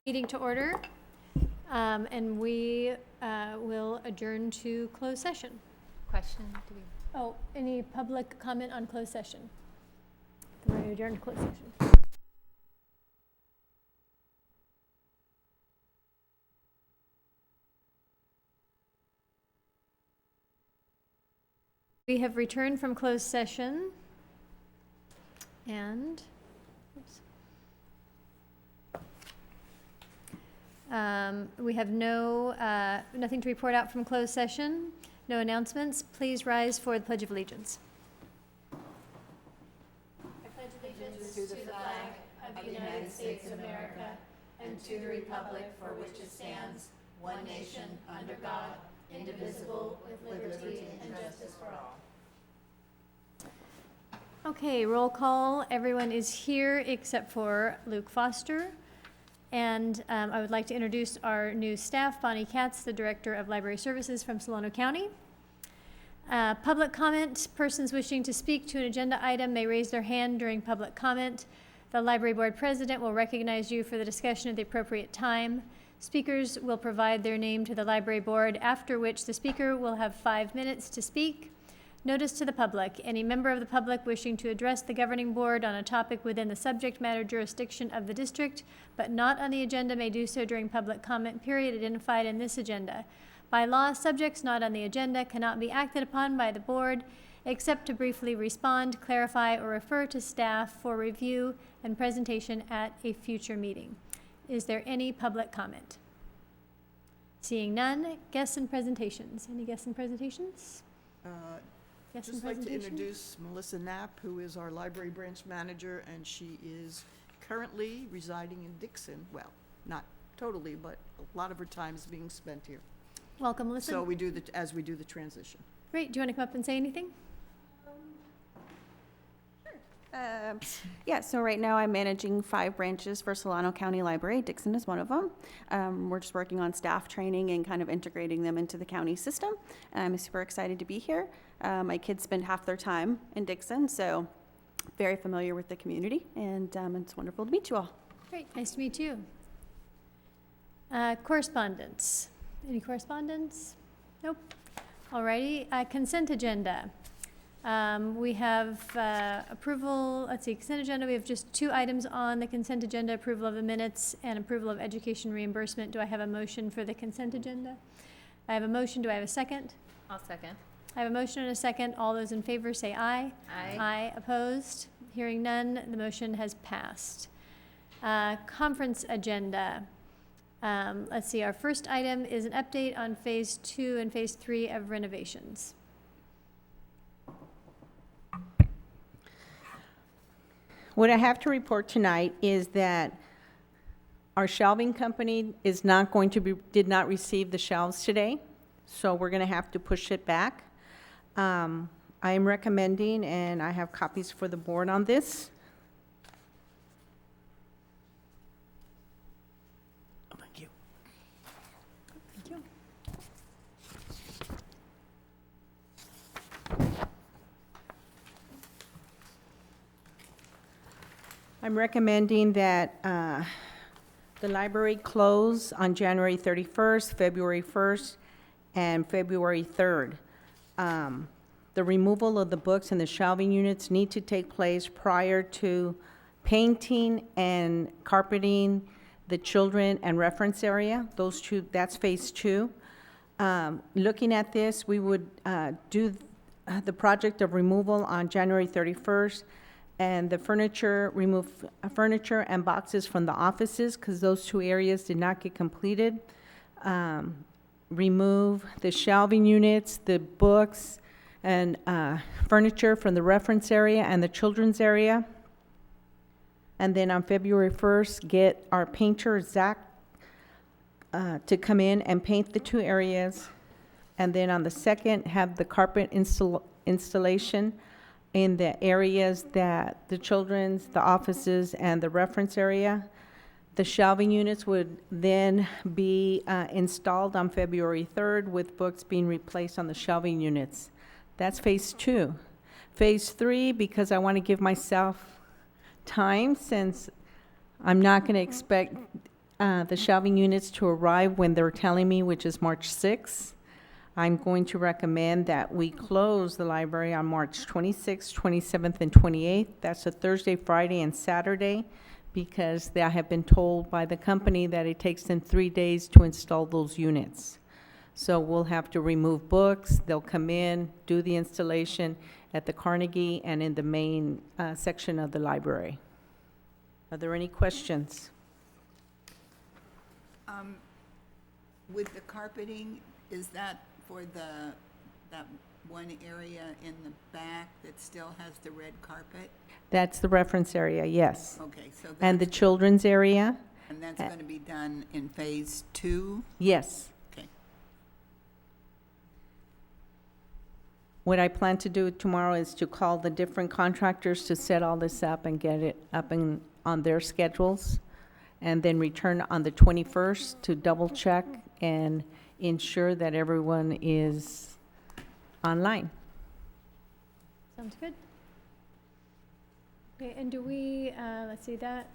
Meeting to order, and we will adjourn to closed session. Question, do we? Oh, any public comment on closed session? We're going to adjourn to closed session. We have returned from closed session, and oops. We have nothing to report out from closed session, no announcements. Please rise for the Pledge of Allegiance. I pledge allegiance to the flag of the United States of America and to the republic for which it stands, one nation, under God, indivisible, with liberty and justice for all. Okay, roll call. Everyone is here except for Luke Foster. And I would like to introduce our new staff, Bonnie Katz, the Director of Library Services from Solano County. Public comment. Persons wishing to speak to an agenda item may raise their hand during public comment. The Library Board President will recognize you for the discussion at the appropriate time. Speakers will provide their name to the Library Board, after which the speaker will have 5 minutes to speak. Notice to the public. Any member of the public wishing to address the governing board on a topic within the subject matter jurisdiction of the district, but not on the agenda, may do so during public comment period identified in this agenda. By law, subjects not on the agenda cannot be acted upon by the board except to briefly respond, clarify, or refer to staff for review and presentation at a future meeting. Is there any public comment? Seeing none, guests and presentations. Any guests and presentations? Just like to introduce Melissa Knapp, who is our library branch manager, and she is currently residing in Dixon. Well, not totally, but a lot of her time is being spent here. Welcome, Melissa. So we do as we do the transition. Great. Do you want to come up and say anything? Yeah, so right now I'm managing 5 branches for Solano County Library. Dixon is one of them. We're just working on staff training and kind of integrating them into the county system. I'm super excited to be here. My kids spend half their time in Dixon, so very familiar with the community, and it's wonderful to meet you all. Great. Nice to meet you. Correspondence. Any correspondence? Nope. Alrighty. Consent agenda. We have approval, consent agenda. We have just 2 items on the consent agenda, approval of the minutes and approval of education reimbursement. Do I have a motion for the consent agenda? I have a motion. Do I have a second? I'll second. I have a motion and a second. All those in favor say aye. Aye. Aye. Opposed? Hearing none, the motion has passed. Conference agenda. Let's see, our first item is an update on phase 2 and phase 3 of renovations. What I have to report tonight is that our shelving company is not going to did not receive the shelves today, so we're going to have to push it back. I am recommending, and I have copies for the board on this. Thank you. Thank you. I'm recommending that the library close on January 31st, February 1st, and February 3rd. The removal of the books and the shelving units need to take place prior to painting and carpeting the children and reference area. Those 2, that's phase 2. Looking at this, we would do the project of removal on January 31st, and the remove furniture and boxes from the offices, because those 2 areas did not get completed. Remove the shelving units, the books, and furniture from the reference area and the children's area. And then on February 1st, get our painter, Zach, to come in and paint the 2 areas. And then on the 2nd, have the carpet installation in the areas that the children's, the offices, and the reference area. The shelving units would then be installed on February 3rd, with books being replaced on the shelving units. That's phase 2. Phase 3, because I want to give myself time, since I'm not going to expect the shelving units to arrive when they're telling me, which is March 6th. I'm going to recommend that we close the library on March 26th, 27th, and 28th. That's a Thursday, Friday, and Saturday, because I have been told by the company that it takes them 3 days to install those units. So we'll have to remove books, they'll come in, do the installation at the Carnegie and in the main section of the library. Are there any questions? With the carpeting, is that for that one area in the back that still has the red carpet? That's the reference area, yes. Okay, so And the that's, children's area? and that's going to be done in phase 2? Yes. Okay. What I plan to do tomorrow is to call the different contractors to set all this up and get it up and on their schedules, and then return on the 21st to double check and ensure that everyone is online. Sounds good. Okay, and do we, let's see, that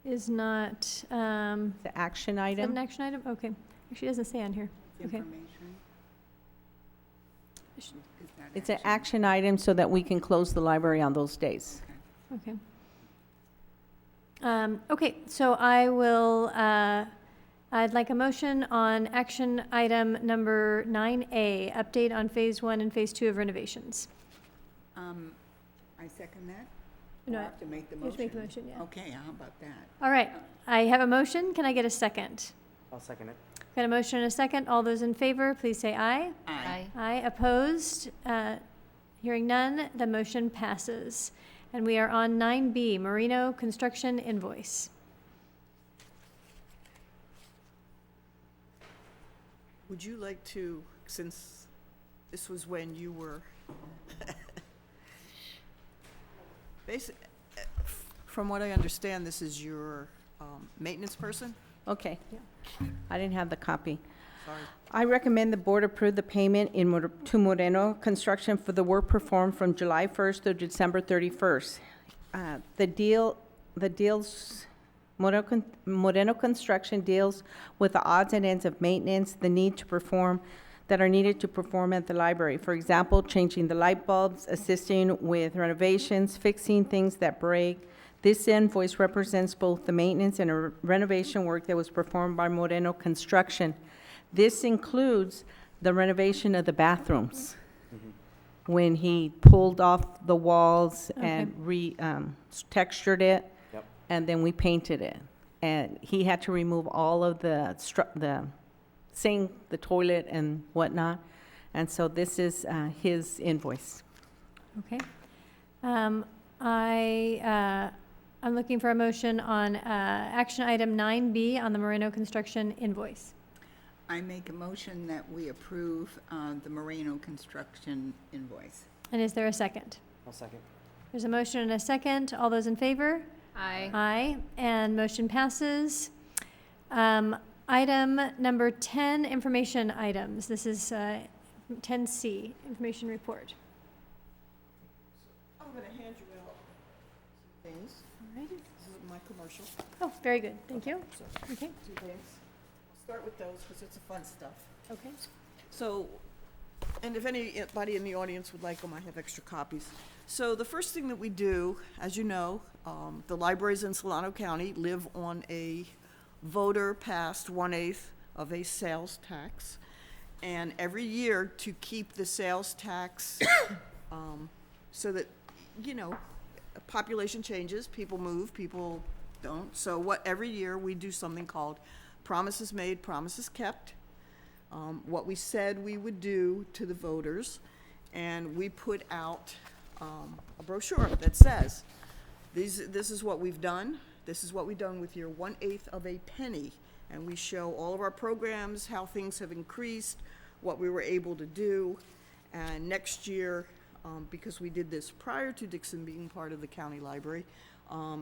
is not, The action is that item, an action item? Okay, actually it doesn't say on here. Okay. Information? Is that it's an action? action item so that we can close the library on those days. Okay. Okay, so I will, I'd like a motion on action item number 9A, update on phase 1 and phase 2 of renovations. I second that? No, I'll have to make the You have to make the motion. motion, yeah. Okay, how about that? All right, I have a motion. Can I get a second? I'll second it. Got a motion and a second. All those in favor, please say aye. Aye. Aye, opposed? Hearing none, the motion passes. And we are on 9B, Marino Construction Invoice. Would you like to, since this was when you were, from what I understand, this is your maintenance person? Okay. Yeah. I didn't have the copy. Sorry. I recommend the board approve the payment to Moreno Construction for the work performed from July 1st to December 31st. Moreno Construction deals with the odds and ends of maintenance, the need to perform, that are needed to perform at the library. For example, changing the light bulbs, assisting with renovations, fixing things that break. This invoice represents both the maintenance and renovation work that was performed by Moreno Construction. This includes the renovation of the bathrooms, when he pulled off the walls and textured it, Yep. and then we painted it. And he had to remove all of the sink, the toilet, and whatnot. And so this is his invoice. Okay. I'm looking for a motion on action item 9B on the Moreno Construction Invoice. I make a motion that we approve the Moreno Construction invoice. And is there a second? I'll second. There's a motion and a second. All those in favor? Aye. Aye, and motion passes. Item number 10, information items. This is 10C, information report. I'm going to hand you out some things. All right. This is my commercial. Oh, very good. Thank you. So, Okay. 2 things. I'll start with those because it's the fun stuff. Okay. So, and if anybody in the audience would like them, I have extra copies. So the first thing that we do, as you know, the libraries in Solano County live on a voter-passed 1/8 of a sales tax. And every year, to keep the sales tax, so that, you know, population changes, people move, people don't. So every year, we do something called Promises Made, Promises Kept. What we said we would do to the voters, and we put out a brochure that says, this is what we've done, this is what we've done with your 1/8 of a penny, and we show all of our programs, how things have increased, what we were able to do, and next year, because we did this prior to Dixon being part of the county library,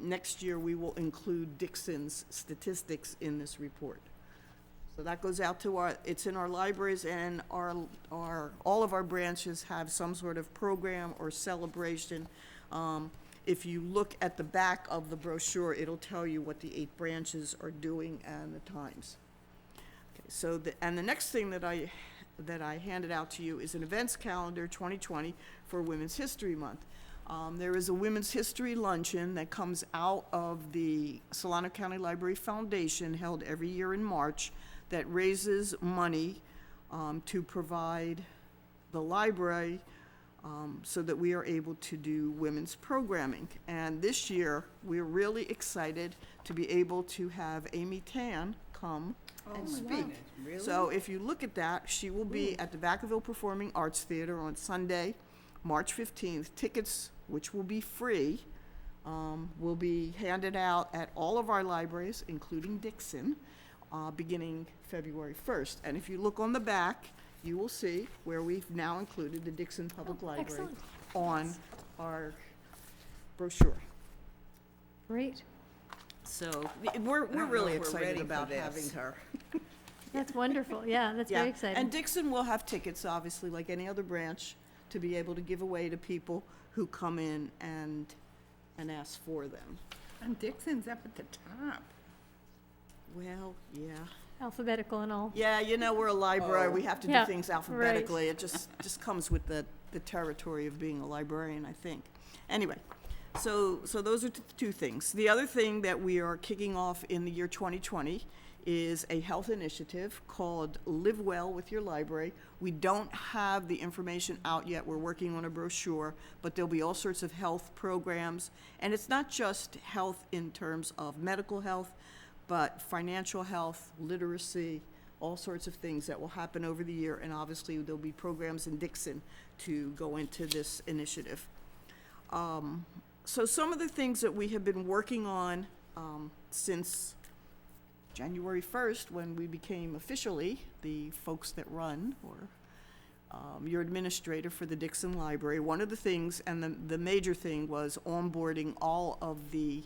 next year we will include Dixon's statistics in this report. So that goes out to it's in our libraries, and all of our branches have some sort of program or celebration. if you look at the back of the brochure, it'll tell you what the 8 branches are doing and the times. Okay, so the next thing that I handed out to you is an events calendar 2020 for Women's History Month. There is a Women's History Luncheon that comes out of the Solano County Library Foundation, held every year in March, that raises money to provide the library so that we are able to do women's programming. And this year, we're really excited to be able to have Amy Tan come and speak. Really? So if you look at that, she will be at the Vacaville Performing Arts Theater on Sunday, March 15th. Tickets, which will be free, will be handed out at all of our libraries, including Dixon, beginning February 1st. And if you look on the back, you will see where we've now included the Dixon Public Library excellent. on our brochure. Great. So we're know really if we're ready excited for about this. having her. That's wonderful. Yeah, that's very exciting. And Dixon will have tickets, obviously, like any other branch, to be able to give away to people who come in and ask for them. And Dixon's up at the top. Well, yeah. Alphabetical and all. Yeah, you know, we're a library, we have to do Yeah, things alphabetically. It just comes with the territory of being a librarian, I think. Anyway, so those are the 2 things. The other thing that we are kicking off in the year 2020 is a health initiative called Live Well with Your Library. We don't have the information out yet. We're working on a brochure, but there'll be all sorts of health programs. And it's not just health in terms of medical health, but financial health, literacy, all sorts of things that will happen over the year. And obviously, there'll be programs in Dixon to go into this initiative. So some of the things that we have been working on since January 1st, when we became officially the folks that run, or your administrator for the Dixon Library, one of the things, and the major thing, was onboarding all of the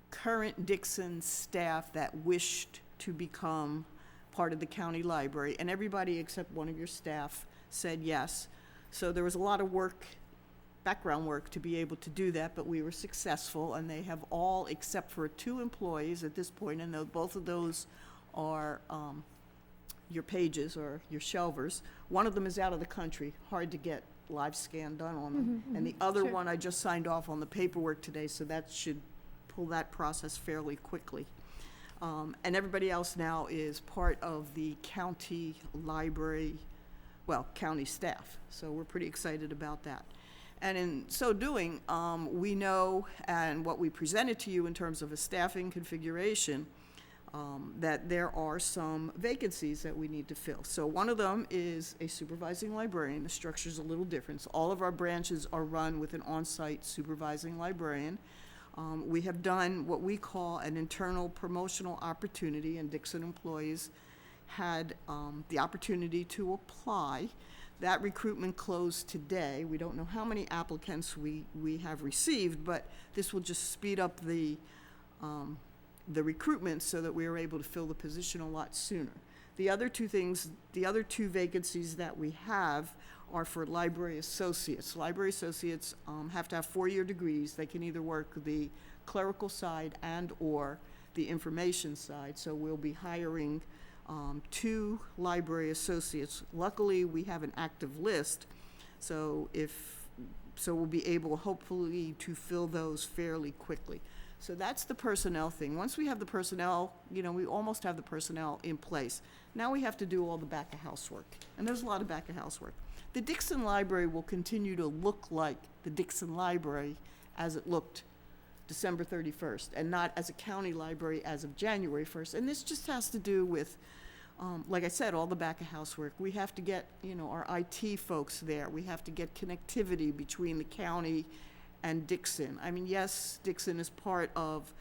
current Dixon staff that wished to become part of the county library, and everybody except one of your staff said yes. So there was a lot of work, background work, to be able to do that, but we were successful, and they have all, except for 2 employees at this point, and both of those are your pages or your shelvers. One of them is out of the country, hard to get live scan done on them. And the other sure. one, I just signed off on the paperwork today, so that should pull that process fairly quickly. And everybody else now is part of the county library, well, county staff. So we're pretty excited about that. And in so doing, we know, and what we presented to you in terms of a staffing configuration, that there are some vacancies that we need to fill. So one of them is a supervising librarian. The structure's a little different. So all of our branches are run with an on-site supervising librarian. We have done what we call an internal promotional opportunity, and Dixon employees had the opportunity to apply. That recruitment closed today. We don't know how many applicants we have received, but this will just speed up the recruitment so that we are able to fill the position a lot sooner. The other 2 vacancies that we have are for library associates. Library associates have to have 4-year degrees. They can either work the clerical side and or the information side. So we'll be hiring 2 library associates. Luckily, we have an active list, so we'll be able, hopefully, to fill those fairly quickly. So that's the personnel thing. Once we have the personnel, we almost have the personnel in place. Now we have to do all the back-of-house work, and there's a lot of back-of-house work. The Dixon Library will continue to look like the Dixon Library as it looked December 31st, and not as a county library as of January 1st. And this just has to do with, like I said, all the back-of-house work. We have to get, our IT folks there. We have to get connectivity between the county and Dixon. I mean, yes, Dixon is part of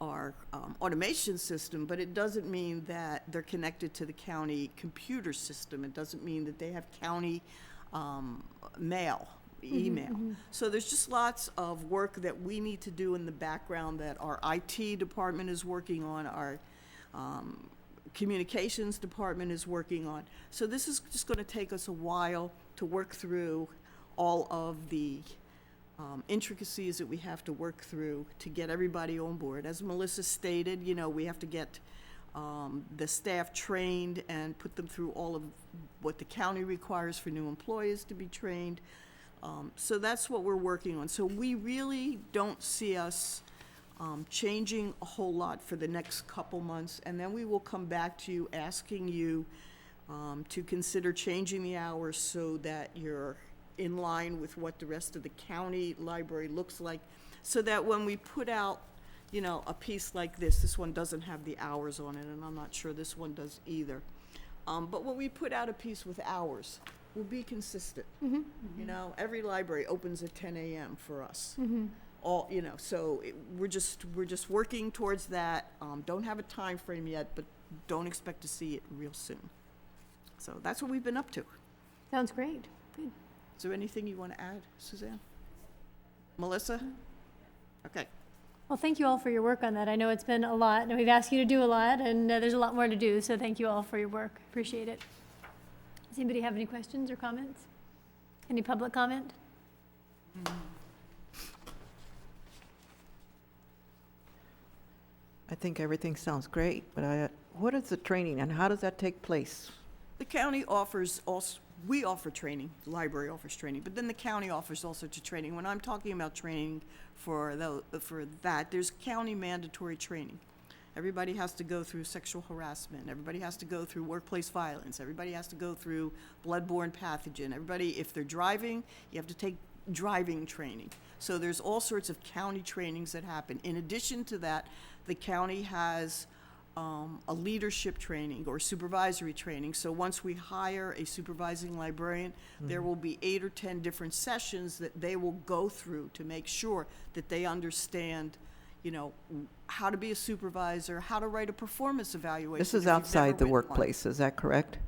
our automation system, but it doesn't mean that they're connected to the county computer system. It doesn't mean that they have county email. So there's just lots of work that we need to do in the background that our IT department is working on, our communications department is working on. So this is just going to take us a while to work through all of the intricacies that we have to work through to get everybody on board. As Melissa stated, you know, we have to get the staff trained and put them through all of what the county requires for new employees to be trained. So that's what we're working on. So we really don't see us changing a whole lot for the next couple months, and then we will come back to you asking you to consider changing the hours so that you're in line with what the rest of the county library looks like, so that when we put out, you know, a piece like this one doesn't have the hours on it, and I'm not sure this one does either. But when we put out a piece with hours, we'll be consistent. You know, every library opens at 10 a.m. for us. All, you know, so we're just working towards that. Don't have a time frame yet, but don't expect to see it real soon. So that's what we've been up to. Sounds great. Good. Is there anything you want to add, Suzanne? Melissa? Okay. Well, thank you all for your work on that. I know it's been a lot, and we've asked you to do a lot, and there's a lot more to do, so thank you all for your work. Appreciate it. Does anybody have any questions or comments? Any public comment? I think everything sounds great, but what is the training and how does that take place? The county offers also, we offer training, the library offers training, but then the county offers all sorts of training. When I'm talking about training for that, there's county mandatory training. Everybody has to go through sexual harassment, everybody has to go through workplace violence, everybody has to go through bloodborne pathogen, everybody, if they're driving, you have to take driving training. So there's all sorts of county trainings that happen. In addition to that, the county has a leadership training or supervisory training. So once we hire a supervising librarian, there will be 8 or 10 different sessions that they will go through to make sure that they understand, you know, how to be a supervisor, how to write a performance evaluation. This if is you've outside never the written one. workplace, is that correct?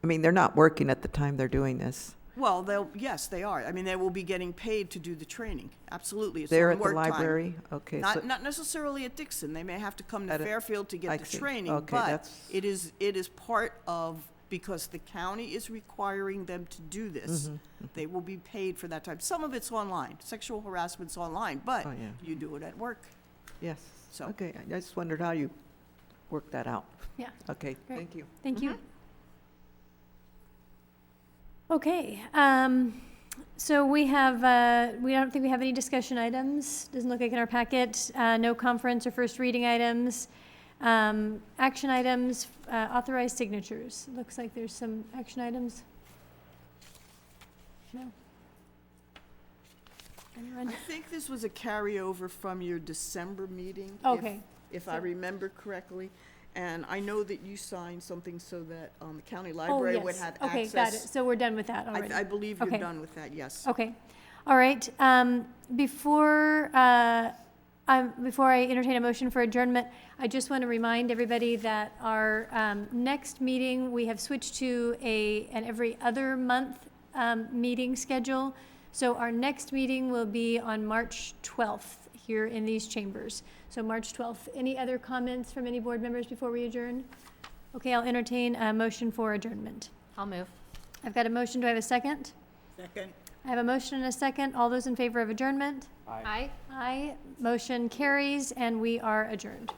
I mean, they're not working at the time they're doing this. Well, yes, they are. I mean, they will be getting paid to do the training. Absolutely. It's They're on at the work time. library? Okay. so- Not necessarily at Dixon. They may have to come to At a- Fairfield to I get the see. training, Okay, but that's- it is part of, because the county is requiring them to do this. They will be paid for that time. Some of it's online. Sexual harassment's online, but Oh, yeah. you do it at work. Yes. So- Okay, I just wondered how you worked that out. Yeah. Okay, Great. thank you. Thank you. Okay, so we have, we don't think we have any discussion items. Doesn't look like in our packet. No conference or first reading items. Action items, authorized signatures. Looks like there's some action items. No? Anyone? I think this was a carryover from your December meeting. Okay. If I remember correctly. And I know that you signed something so that the county Oh, library would yes. have Okay, access. got it. So we're done with that already. I believe you're Okay. done with that, yes. Okay, all right. Before I entertain a motion for adjournment, I just want to remind everybody that our next meeting, we have switched to an every other month meeting schedule. So our next meeting will be on March 12th here in these chambers. So March 12th. Any other comments from any board members before we adjourn? Okay, I'll entertain a motion for adjournment. I'll move. I've got a motion. Do I have a second? Second. I have a motion and a second. All those in favor of adjournment? Aye. Aye. Motion carries, and we are adjourned.